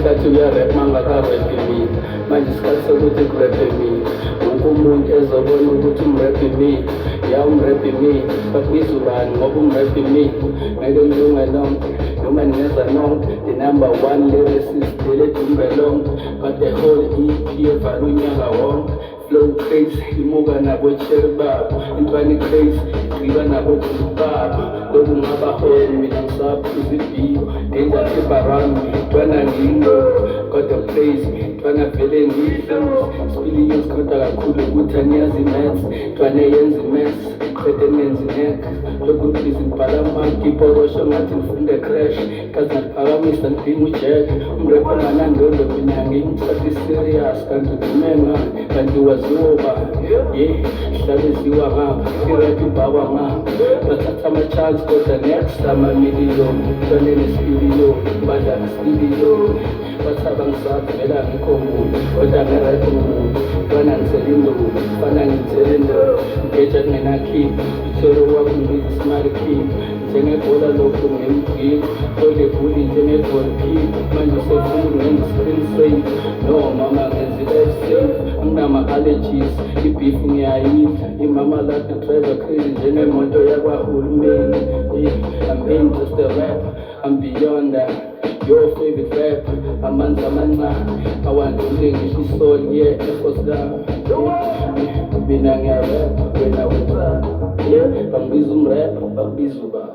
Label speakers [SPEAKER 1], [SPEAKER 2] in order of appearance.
[SPEAKER 1] isikhathi uyarap mangaka-rapi mina manje isikhathi sokuthi kuraphe mina wonke umuntu ezobona ukuthi umrapi mina ya umrapi mina bakubiza ubani ngoba umrapi mina ngeke ngilunge lonke noma ningenza nonke the number one lyricist deledumbe lonke but the whole EP evala unyaka wonke flow crazy imuka nabo-cherry babo intwana crazy igqiba nabo-group babo loku ngabaholi mina ngisaphuza ibhiyo danger tip around me ntwana ngiyingozi kodwa praise me ntwana vele ngiyihlozi spiliyo sikhoda kakhulu ukuthi angiyazi imaths ntwana eyenza imaths qede ngenza ineka lokhu ngibiza ngibhala amagi iporosho ngathi ngifunde crash kaze ngiphakamisa ngidinga ujack umrepho nganandondo mina ngimthatha serious kanti udume ngani kanti waziwoba hlaleziwa ngapha irap ibhakwa ngapha bathatha ama-chance kodwa next ama-million ntwaneni spiliyon badlala spiliyon bathaba ngisaphi vela ngikho muntu kodwa ngerap umuntu ntwana ngisela indobu fana ngithela indobo ngeja kungenakhipha ithero wakho ngibiza ismile khipha njengebhola lokhu ngemgiko olebhuli njenge-goalkeeper manje usefuna ngenza i-screen save no mama ngenza i-life save anginama-allergies ibhifu ngiyayidla imama lati driver crazy njengemoto yakwahulumeni I'm in just a rapper, I'm beyond that. Your favorite rapper, amanzi amancane awandule ngisho isoli ye-efforts lami mina ngiyarapha wena wenzani bangibiza umrapha bakubiza ubaba